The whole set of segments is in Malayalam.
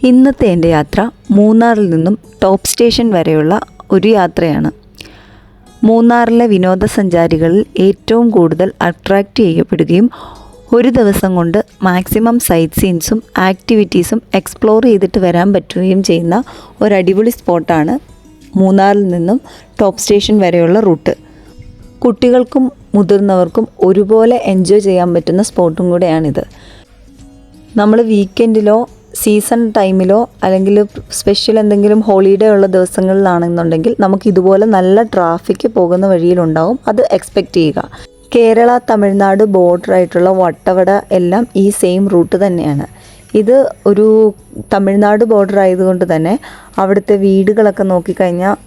ഇന്നത്തെ എൻ്റെ യാത്ര മൂന്നാറിൽ നിന്നും ടോപ്പ് സ്റ്റേഷൻ വരെയുള്ള ഒരു യാത്രയാണ്. മൂന്നാറിലെ വിനോദസഞ്ചാരികളിൽ ഏറ്റവും കൂടുതൽ അട്രാക്റ്റ് ചെയ്യപ്പെടുകയും ഒരു ദിവസം കൊണ്ട് മാക്സിമം സൈറ്റ് സീൻസും ആക്ടിവിറ്റീസും എക്സ്പ്ലോർ ചെയ്തിട്ട് വരാൻ പറ്റുകയും ചെയ്യുന്ന ഒരടിപൊളി സ്പോട്ടാണ് മൂന്നാറിൽ നിന്നും ടോപ്പ് സ്റ്റേഷൻ വരെയുള്ള റൂട്ട്. കുട്ടികൾക്കും മുതിർന്നവർക്കും ഒരുപോലെ എൻജോയ് ചെയ്യാൻ പറ്റുന്ന സ്പോട്ടും കൂടെയാണിത്. നമ്മൾ വീക്കെൻഡിലോ സീസൺ ടൈമിലോ അല്ലെങ്കിൽ സ്പെഷ്യൽ എന്തെങ്കിലും ഹോളിഡേ ഉള്ള ദിവസങ്ങളിലാണെന്നുണ്ടെങ്കിൽ നമുക്ക് ഇതുപോലെ നല്ല ട്രാഫിക് പോകുന്ന വഴിയിലുണ്ടാവും. അത് എക്സ്പെക്റ്റ് ചെയ്യുക. കേരള തമിഴ്നാട് ബോർഡറായിട്ടുള്ള വട്ടവട എല്ലാം ഈ സെയിം റൂട്ട് തന്നെയാണ്. ഇത് ഒരു തമിഴ്നാട് ബോർഡർ ആയതുകൊണ്ട് തന്നെ അവിടുത്തെ വീടുകളൊക്കെ നോക്കിക്കഴിഞ്ഞാൽ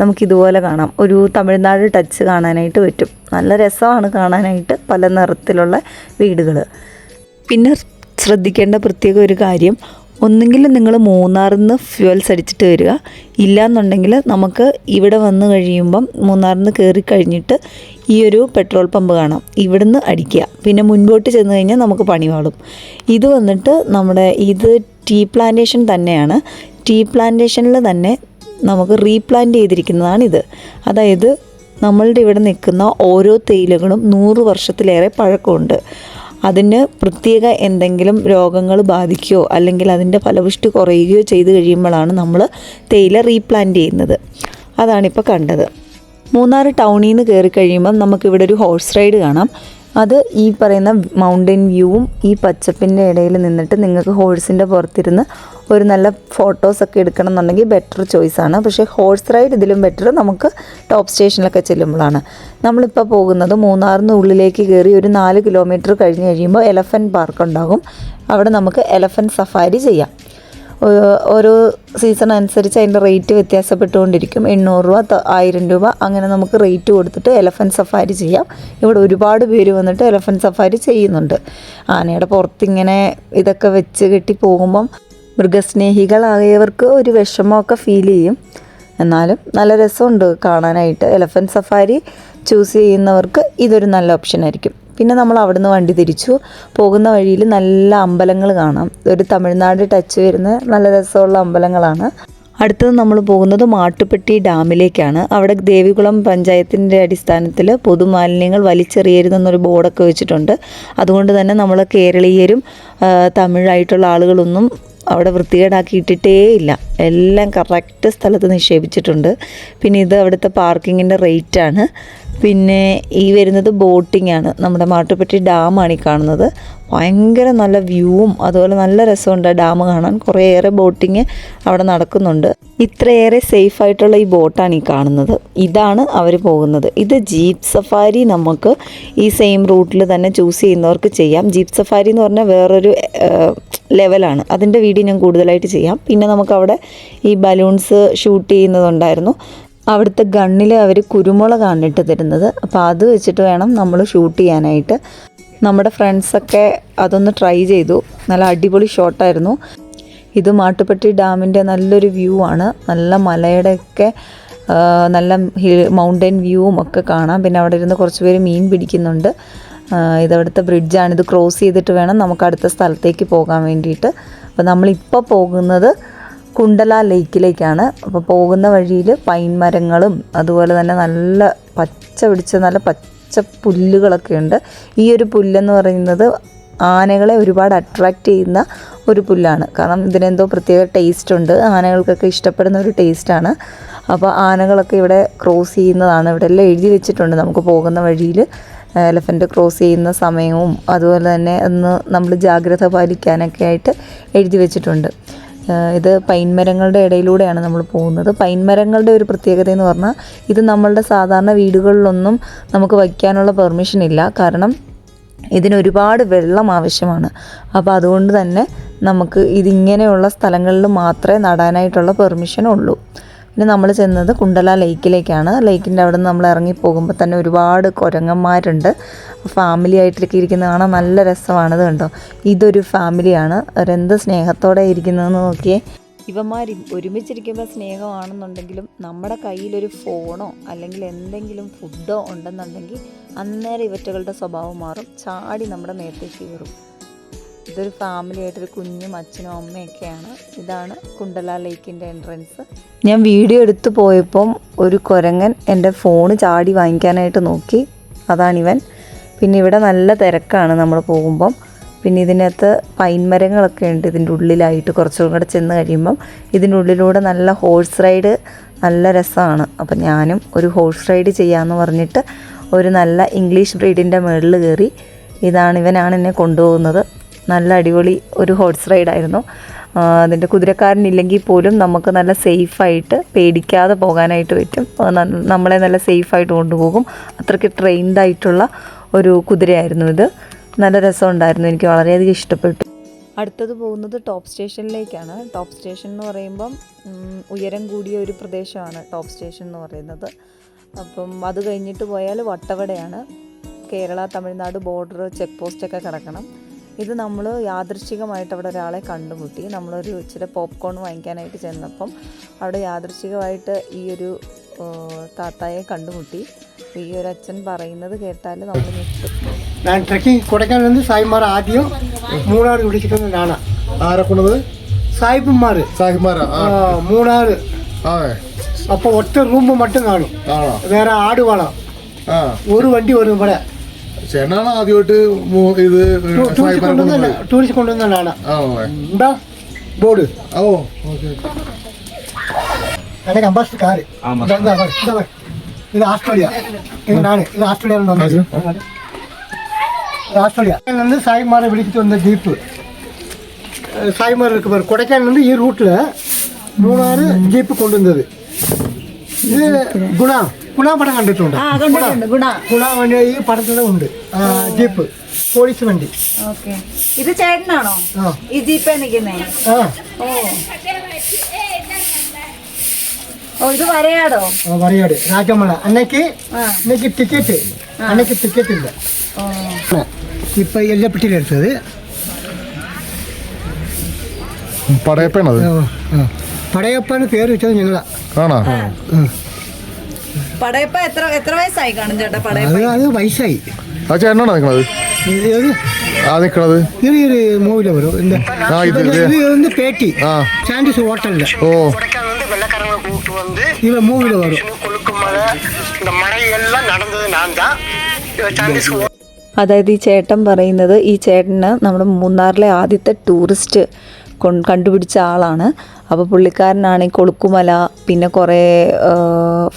നമുക്കിതുപോലെ കാണാം. ഒരു തമിഴ്നാട് ടച്ച് കാണാനായിട്ട് പറ്റും. നല്ല രസമാണ് കാണാനായിട്ട്, പല നിറത്തിലുള്ള വീടുകൾ. പിന്നെ ശ്രദ്ധിക്കേണ്ട പ്രത്യേക ഒരു കാര്യം, ഒന്നുകിൽ നിങ്ങൾ മൂന്നാറിൽ നിന്ന് ഫ്യൂവൽസ് അടിച്ചിട്ട് വരിക, ഇല്ലയെന്നുണ്ടെങ്കിൽ നമുക്ക് ഇവിടെ വന്നു കഴിയുമ്പം മൂന്നാറിൽ നിന്ന് കയറി കഴിഞ്ഞിട്ട് ഈ ഒരു പെട്രോൾ പമ്പ് കാണാം, ഇവിടുന്ന് അടിക്കുക. പിന്നെ മുൻപോട്ട് ചെന്ന് കഴിഞ്ഞാൽ നമുക്ക് പണി പാളും. ഇത് വന്നിട്ട് ഇത് ടീ പ്ലാന്റേഷൻ തന്നെയാണ്. ടീ പ്ലാന്റേഷനിൽ തന്നെ നമുക്ക് റീപ്ലാന്റ് ചെയ്തിരിക്കുന്നതാണിത്. അതായത് നമ്മളുടെ ഇവിടെ നിൽക്കുന്ന ഓരോ തേയിലകളും 100 വർഷത്തിലേറെ പഴക്കമുണ്ട്. അതിന് പ്രത്യേക എന്തെങ്കിലും രോഗങ്ങൾ ബാധിക്കുകയോ അല്ലെങ്കിൽ അതിൻ്റെ ഫലപുഷ്ടി കുറയുകയോ ചെയ്ത് കഴിയുമ്പോഴാണ് നമ്മൾ തേയില റീപ്ലാന്റ് ചെയ്യുന്നത്. അതാണിപ്പോൾ കണ്ടത്. മൂന്നാർ ടൗണിൽ നിന്ന് കയറി കഴിയുമ്പം നമുക്കിവിടെ ഒരു ഹോഴ്സ് റൈഡ് കാണാം. അത് ഈ പറയുന്ന മൗണ്ടൻ വ്യൂവും ഈ പച്ചപ്പിൻ്റെ ഇടയിൽ നിന്നിട്ട് നിങ്ങൾക്ക് ഹോഴ്സിൻ്റെ പുറത്തിരുന്ന് ഒരു നല്ല ഫോട്ടോസൊക്കെ എടുക്കണം എന്നുണ്ടെങ്കിൽ ബെറ്റർ ചോയ്സാണ്. പക്ഷേ ഹോഴ്സ് റൈഡ് ഇതിലും ബെറ്റർ നമുക്ക് ടോപ്പ് സ്റ്റേഷനിലൊക്കെ ചെല്ലുമ്പോഴാണ്. നമ്മളിപ്പോൾ പോകുന്നത് മൂന്നാറിന് ഉള്ളിലേക്ക് കയറി ഒരു 4 കിലോമീറ്റർ കഴിഞ്ഞ് കഴിയുമ്പോൾ എലഫൻറ്റ് പാർക്ക് ഉണ്ടാകും. അവിടെ നമുക്ക് എലഫൻറ്റ് സഫാരി ചെയ്യാം. ഓരോ സീസൺ അനുസരിച്ച് അതിൻ്റെ റേറ്റ് വ്യത്യാസപ്പെട്ടുകൊണ്ടിരിക്കും. 800 രൂപ, 1000 രൂപ, അങ്ങനെ നമുക്ക് റേറ്റ് കൊടുത്തിട്ട് എലഫൻറ്റ് സഫാരി ചെയ്യാം. ഇവിടെ ഒരുപാട് പേര് വന്നിട്ട് എലഫൻറ്റ് സഫാരി ചെയ്യുന്നുണ്ട്. ആനയുടെ പുറത്തിങ്ങനെ ഇതൊക്കെ വെച്ച് കെട്ടി പോകുമ്പം മൃഗസ്നേഹികളായവർക്ക് ഒരു വിഷമമൊക്കെ ഫീൽ ചെയ്യും. എന്നാലും നല്ല രസമുണ്ട് കാണാനായിട്ട്. എലഫൻറ്റ് സഫാരി ചൂസ് ചെയ്യുന്നവർക്ക് ഇതൊരു നല്ല ഓപ്ഷൻ ആയിരിക്കും. പിന്നെ നമ്മൾ അവിടുന്ന് വണ്ടി തിരിച്ചു പോകുന്ന വഴിയിൽ നല്ല അമ്പലങ്ങൾ കാണാം. ഒരു തമിഴ്നാട് ടച്ച് വരുന്ന നല്ല രസമുള്ള അമ്പലങ്ങളാണ്. അടുത്തത് നമ്മൾ പോകുന്നത് മാട്ടുപ്പെട്ടി ഡാമിലേക്കാണ്. അവിടെ ദേവികുളം പഞ്ചായത്തിൻ്റെ അടിസ്ഥാനത്തിൽ പൊതുമാലിന്യങ്ങൾ വലിച്ചെറിയരുതെന്നൊരു ബോർഡൊക്കെ വെച്ചിട്ടുണ്ട്. അതുകൊണ്ട് തന്നെ നമ്മൾ കേരളീയരും തമിഴായിട്ടുള്ള ആളുകളൊന്നും അവിടെ വൃത്തികേടാക്കിയിട്ടേ ഇല്ല. എല്ലാം കറക്റ്റ് സ്ഥലത്ത് നിക്ഷേപിച്ചിട്ടുണ്ട്. പിന്നെ ഇത് അവിടുത്തെ പാർക്കിങ്ങിൻ്റെ റേറ്റാണ്. പിന്നെ ഈ വരുന്നത് ബോട്ടിംഗ് ആണ്. നമ്മുടെ മാട്ടുപ്പെട്ടി ഡാമാണ് ഈ കാണുന്നത്. ഭയങ്കര നല്ല വ്യൂവും അതുപോലെ നല്ല രസമുണ്ട് ഡാം കാണാൻ. കുറേയേറെ ബോട്ടിങ് അവിടെ നടക്കുന്നുണ്ട്. ഇത്രയേറെ സേഫായിട്ടുള്ള ഈ ബോട്ടാണ് ഈ കാണുന്നത്. ഇതാണ് അവർ പോകുന്നത്. ഇത് ജീപ്പ് സഫാരി നമുക്ക് ഈ സെയിം റൂട്ടിൽ തന്നെ ചൂസ് ചെയ്യുന്നവർക്ക് ചെയ്യാം. ജീപ്പ് സഫാരി എന്ന് പറഞ്ഞാൽ വേറൊരു ലെവലാണ്. അതിൻ്റെ വീഡിയോ ഞാൻ കൂടുതലായിട്ട് ചെയ്യാം. പിന്നെ നമുക്കവിടെ ഈ ബലൂൺസ് ഷൂട്ട് ചെയ്യുന്നതുണ്ടായിരുന്നു. അവിടുത്തെ ഗണ്ണിൽ അവർ കുരുമുളകാണ് ഇട്ട് തരുന്നത്. അപ്പോൾ അത് വെച്ചിട്ട് വേണം നമ്മൾ ഷൂട്ട് ചെയ്യാനായിട്ട്. നമ്മുടെ ഫ്രണ്ട്സൊക്കെ അതൊന്ന് ട്രൈ ചെയ്തു. നല്ല അടിപൊളി ഷോട്ടായിരുന്നു. ഇത് മാട്ടുപ്പെട്ടി ഡാമിൻ്റെ നല്ലൊരു വ്യൂ ആണ്. നല്ല മലയുടെയൊക്കെ നല്ല മൗണ്ടൻ വ്യൂവും ഒക്കെ കാണാം. പിന്നെ അവിടെ ഇരുന്ന് കുറച്ച് പേര് മീൻ പിടിക്കുന്നുണ്ട്. ഇതവിടുത്തെ ബ്രിഡ്ജാണ്. ഇത് ക്രോസ് ചെയ്തിട്ട് വേണം നമുക്ക് അടുത്ത സ്ഥലത്തേക്ക് പോകാൻ വേണ്ടിയിട്ട്. അപ്പോൾ നമ്മളിപ്പോൾ പോകുന്നത് കുണ്ടല ലേക്കിലേക്കാണ്. അപ്പോൾ പോകുന്ന വഴിയിൽ പൈൻ മരങ്ങളും അതുപോലെ തന്നെ നല്ല പച്ച പിടിച്ച നല്ല പച്ച പുല്ലുകളൊക്കെ ഉണ്ട്. ഈ ഒരു പുല്ലെന്ന് പറയുന്നത് ആനകളെ ഒരുപാട് അട്രാക്റ്റ് ചെയ്യുന്ന ഒരു പുല്ലാണ്. കാരണം ഇതിനെന്തോ പ്രത്യേക ടേസ്റ്റ് ഉണ്ട്. ആനകൾക്കൊക്കെ ഇഷ്ടപ്പെടുന്ന ഒരു ടേസ്റ്റാണ്. അപ്പോൾ ആനകളൊക്കെ ഇവിടെ ക്രോസ് ചെയ്യുന്നതാണ്. ഇവിടെ എല്ലാം എഴുതി വെച്ചിട്ടുണ്ട്. നമുക്ക് പോകുന്ന വഴിയിൽ എലഫൻറ്റ് ക്രോസ് ചെയ്യുന്ന സമയവും അതുപോലെ തന്നെ ഒന്ന് നമ്മൾ ജാഗ്രത പാലിക്കാനൊക്കെ ആയിട്ട് എഴുതി വെച്ചിട്ടുണ്ട്. ഇത് പൈൻമരങ്ങളുടെ ഇടയിലൂടെയാണ് നമ്മൾ പോകുന്നത്. പൈൻമരങ്ങളുടെ ഒരു പ്രത്യേകത എന്ന് പറഞ്ഞാൽ ഇത് നമ്മളുടെ സാധാരണ വീടുകളിലൊന്നും നമുക്ക് വയ്ക്കാനുള്ള പെർമിഷൻ ഇല്ല. കാരണം ഇതിനൊരുപാട് വെള്ളം ആവശ്യമാണ്. അപ്പോൾ അതുകൊണ്ട് തന്നെ നമുക്ക് ഇതിങ്ങനെയുള്ള സ്ഥലങ്ങളിൽ മാത്രമേ നടാനായിട്ടുള്ള പെർമിഷൻ ഉള്ളൂ. പിന്നെ നമ്മൾ ചെന്നത് കുണ്ടല ലേക്കിലേക്കാണ്. ലേക്കിൻ്റെ അവിടെ നിന്ന് നമ്മൾ ഇറങ്ങി പോകുമ്പോൾ തന്നെ ഒരുപാട് കുരങ്ങന്മാരുണ്ട്. ഫാമിലി ആയിട്ടൊക്കെ ഇരിക്കുന്നത് കാണാൻ നല്ല രസമാണത്. കണ്ടോ, ഇതൊരു ഫാമിലിയാണ്. അവരെന്ത് സ്നേഹത്തോടെ ഇരിക്കുന്നതെന്ന് നോക്കിയേ. ഇവന്മാർ ഒരുമിച്ചിരിക്കുമ്പോൾ സ്നേഹമാണെന്നുണ്ടെങ്കിലും നമ്മുടെ കയ്യിലൊരു ഫോണോ അല്ലെങ്കിൽ എന്തെങ്കിലും ഫുഡോ ഉണ്ടെന്നുണ്ടെങ്കിൽ അന്നേരം ഇവറ്റകളുടെ സ്വഭാവം മാറും. ചാടി നമ്മുടെ മേത്തേക്ക് കയറും. ഇതൊരു ഫാമിലി ആയിട്ടൊരു കുഞ്ഞും അച്ഛനും അമ്മയൊക്കെയാണ്. ഇതാണ് കുണ്ടല ലേക്കിൻ്റെ എൻട്രൻസ്. ഞാൻ വീഡിയോ എടുത്ത് പോയപ്പം ഒരു കുരങ്ങൻ എൻ്റെ ഫോണ് ചാടി വാങ്ങിക്കാനായിട്ട് നോക്കി. അതാണിവൻ. പിന്നെ ഇവിടെ നല്ല തിരക്കാണ് നമ്മൾ പോകുമ്പം. പിന്നെ ഇതിനകത്ത് പൈൻ മരങ്ങളൊക്കെ ഉണ്ട് ഇതിൻ്റെ ഉള്ളിലായിട്ട്. കുറച്ചും കൂടെ ചെന്ന് കഴിയുമ്പം ഇതിൻ്റെ ഉള്ളിലൂടെ നല്ല ഹോഴ്സ് റൈഡ് നല്ല രസമാണ്. അപ്പം ഞാനും ഒരു ഹോഴ്സ് റൈഡ് ചെയ്യാമെന്ന് പറഞ്ഞിട്ട് ഒരു നല്ല ഇംഗ്ലീഷ് ബ്രീഡിൻ്റെ മുകളിൽ കയറി. ഇവനാണ് എന്നെ കൊണ്ടുപോകുന്നത്. നല്ല അടിപൊളി ഒരു ഹോഴ്സ് റൈഡായിരുന്നു. അതിൻ്റെ കുതിരക്കാരനില്ലെങ്കിൽ പോലും നമുക്ക് നല്ല സേഫായിട്ട് പേടിക്കാതെ പോകാനായിട്ട് പറ്റും. നമ്മളെ നല്ല സേഫായിട്ട് കൊണ്ടുപോകും. അത്രയ്ക്ക് ട്രെയിൻഡായിട്ടുള്ള ഒരു കുതിരയായിരുന്നു ഇത്. നല്ല രസമുണ്ടായിരുന്നു. എനിക്ക് വളരെയധികം ഇഷ്ടപ്പെട്ടു. അടുത്തത് പോകുന്നത് ടോപ്പ് സ്റ്റേഷനിലേക്കാണ്. ടോപ്പ് സ്റ്റേഷൻ എന്ന് പറയുമ്പം ഉയരം കൂടിയ ഒരു പ്രദേശമാണ് ടോപ്പ് സ്റ്റേഷൻ എന്ന് പറയുന്നത്. അപ്പം അത് കഴിഞ്ഞിട്ട് പോയാൽ വട്ടവടയാണ്. കേരള തമിഴ്നാട് ബോർഡർ ചെക്ക് പോസ്റ്റൊക്കെ കിടക്കണം. ഇത് നമ്മൾ യാദൃശ്ചികമായിട്ട് അവിടെ ഒരാളെ കണ്ടുമുട്ടി. നമ്മളൊരു ഇച്ചിരി പോപ്കോൺ വാങ്ങിക്കാനായിട്ട് ചെന്നപ്പം അവിടെ യാദൃശ്ചികമായിട്ട് ഈ ഒരു താത്തായെ കണ്ടുമുട്ടി. ഈ ഒരു അച്ഛൻ പറയുന്നത് കേട്ടാൽ നമ്മൾ ഞെട്ടും. ഞാൻ ട്രക്കിംഗ് കൊടൈക്കനാൽ സായിമാർ ആദ്യം മൂന്നാർ വിളിച്ചിട്ടുള്ളതാണ്. ആരെ കൊണ്ടത്? സായിപ്പന്മാർ മൂന്നാർ. അപ്പോൾ ഒറ്റ റൂം മട്ടും കാണും, വേറെ ആട് വേണം, ഒരു വണ്ടി വരും ഇവിടെ. ചേട്ടനാണ് ആദ്യമായിട്ട് ഇത് ടൂറിസ്റ്റ് കൊണ്ടുവന്നതാണ്. എന്താ ബോർഡ്? ഓ ഓക്കെ. எனக்கு அம்பாசிடர் காரு. இது ஆஸ்திரேலியா. இது நான் இது ஆஸ்திரேலியாவில் வந்தது. ஆஸ்திரேலியா வந்து சாய்மாரை விழிச்சிட்டு வந்த ஜீப்பு. சாய்மார் இருக்கு பாரு. கொடைக்கானல் ഈ റൂട്ടിൽ മൂന്നാർ ജീപ്പ് കൊണ്ടുവന്നത്. ഇത് ഗുണ പടം കണ്ടിട്ടുണ്ട്. ഗുണ വണ്ടി ഈ പടത്തിൽ ഉണ്ട്. ജീപ്പ് പോലീസ് വണ്ടി. ഇത് ചേട്ടനാണോ ഈ ജീപ്പ് നിൽക്കുന്നേ? ഇത് വരയാടോ? വരയാട് രാജമല. അന്നേക്ക് ടിക്കറ്റ് ഇല്ല. ഇപ്പൊ എല്ലപ്പെട്ടിയിൽ എടുത്തത് പടയപ്പാണത്. പടയപ്പാണ് പേര് വെച്ചത് ഞങ്ങളാ. പടയപ്പ എത്ര വയസ്സായി കാണും ചേട്ടാ? അത് വയസ്സായി. ആ ചേട്ടനാണോ നിങ്ങളത് നിൽക്കണത്? ചെറിയൊരു മൂവില വരും. ഇത് പേട്ടി സാൻഡീസ് ഹോട്ടലില് ഇവ മൂവില വരും. അതായത് ഈ ചേട്ടൻ പറയുന്നത്, ഈ ചേട്ടന് നമ്മുടെ മൂന്നാറിലെ ആദ്യത്തെ ടൂറിസ്റ്റ് കണ്ടുപിടിച്ച ആളാണ്. അപ്പോൾ പുള്ളിക്കാരനാണ് ഈ കൊളുക്കുമല പിന്നെ കുറേ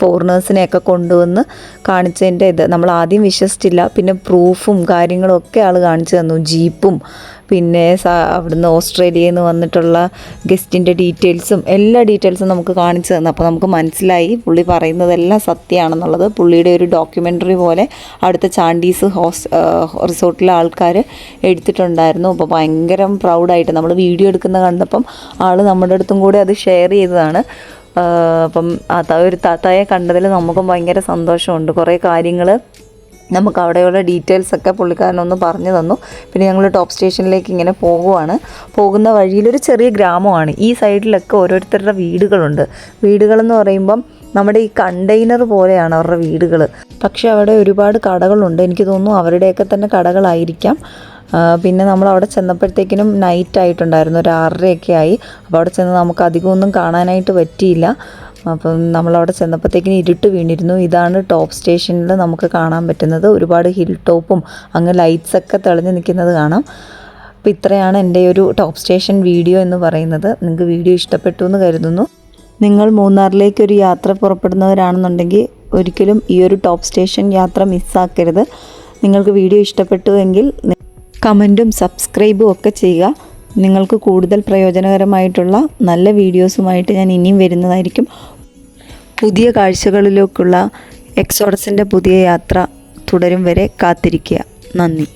ഫോറിനേഴ്സിനെയൊക്കെ കൊണ്ടുവന്ന് കാണിച്ചതിൻ്റെ ഇത് നമ്മൾ ആദ്യം വിശ്വസിച്ചില്ല. പിന്നെ പ്രൂഫും കാര്യങ്ങളും ഒക്കെ ആൾ കാണിച്ചു തന്നു. ജീപ്പും പിന്നെ അവിടുന്ന് ഓസ്ട്രേലിയയിൽ നിന്ന് വന്നിട്ടുള്ള ഗസ്റ്റിൻ്റെ ഡീറ്റെയിൽസും എല്ലാ ഡീറ്റെയിൽസും നമുക്ക് കാണിച്ചു തന്നു. അപ്പോൾ നമുക്ക് മനസ്സിലായി പുള്ളി പറയുന്നതെല്ലാം സത്യമാണെന്നുള്ളത്. പുള്ളിയുടെ ഒരു ഡോക്യുമെൻ്ററി പോലെ അടുത്ത ചാണ്ടീസ് റിസോർട്ടിലെ ആൾക്കാർ എടുത്തിട്ടുണ്ടായിരുന്നു. അപ്പോൾ ഭയങ്കര പ്രൗഡായിട്ട് നമ്മൾ വീഡിയോ എടുക്കുന്ന കണ്ടപ്പം ആൾ നമ്മുടെ അടുത്തും കൂടെ അത് ഷെയർ ചെയ്തതാണ്. അപ്പം ഒരു താത്തായെ കണ്ടതിൽ നമുക്കും ഭയങ്കര സന്തോഷമുണ്ട്. കുറേ കാര്യങ്ങൾ നമുക്ക് അവിടെയുള്ള ഡീറ്റെയിൽസൊക്കെ പുള്ളിക്കാരനൊന്ന് പറഞ്ഞു തന്നു. പിന്നെ ഞങ്ങൾ ടോപ്പ് സ്റ്റേഷനിലേക്ക് ഇങ്ങനെ പോകുന്ന വഴിയിലൊരു ചെറിയ ഗ്രാമമാണ്. ഈ സൈഡിലൊക്കെ ഓരോരുത്തരുടെ വീടുകളുണ്ട്. വീടുകളെന്ന് പറയുമ്പം നമ്മുടെ ഈ കണ്ടെയ്നർ പോലെയാണ് അവരുടെ വീടുകൾ. പക്ഷേ അവിടെ ഒരുപാട് കടകളുണ്ട്. എനിക്ക് തോന്നുന്നു അവരുടെയൊക്കെ തന്നെ കടകളായിരിക്കാം. പിന്നെ നമ്മൾ അവിടെ ചെന്നപ്പോഴത്തേക്കിനും നൈറ്റ് ആയിട്ടുണ്ടായിരുന്നു, ഒരു 6:30 ആയി. അപ്പോൾ അവിടെ ചെന്ന് നമുക്ക് അധികമൊന്നും കാണാനായിട്ട് പറ്റിയില്ല. അപ്പം നമ്മളവിടെ ചെന്നപ്പോഴത്തേക്കിനും ഇരുട്ട് വീണിരുന്നു. ഇതാണ് ടോപ്പ് സ്റ്റേഷനിൽ നമുക്ക് കാണാൻ പറ്റുന്നത്. ഒരുപാട് ഹിൽ ടോപ്പും അങ്ങ് ലൈറ്റ്സൊക്കെ തെളിഞ്ഞ് നിൽക്കുന്നത് കാണാം. അപ്പോൾ ഇത്രയാണ് എൻ്റെ ഒരു ടോപ്പ് സ്റ്റേഷൻ വീഡിയോ എന്ന് പറയുന്നത്. നിങ്ങൾക്ക് വീഡിയോ ഇഷ്ടപ്പെട്ടു എന്ന് കരുതുന്നു. നിങ്ങൾ മൂന്നാറിലേക്കൊരു യാത്ര പുറപ്പെടുന്നവരാണെന്നുണ്ടെങ്കിൽ ഒരിക്കലും ഈ ഒരു ടോപ്പ് സ്റ്റേഷൻ യാത്ര മിസ്സാക്കരുത്. നിങ്ങൾക്ക് വീഡിയോ ഇഷ്ടപ്പെട്ടു എങ്കിൽ കമൻറ്റും സബ്സ്ക്രൈബും ഒക്കെ ചെയ്യുക. നിങ്ങൾക്ക് കൂടുതൽ പ്രയോജനകരമായിട്ടുള്ള നല്ല വീഡിയോസുമായിട്ട് ഞാൻ ഇനിയും വരുന്നതായിരിക്കും. പുതിയ കാഴ്ചകളിലേക്കുള്ള എക്സോഡസിൻ്റെ പുതിയ യാത്ര തുടരും വരെ കാത്തിരിക്കുക. നന്ദി.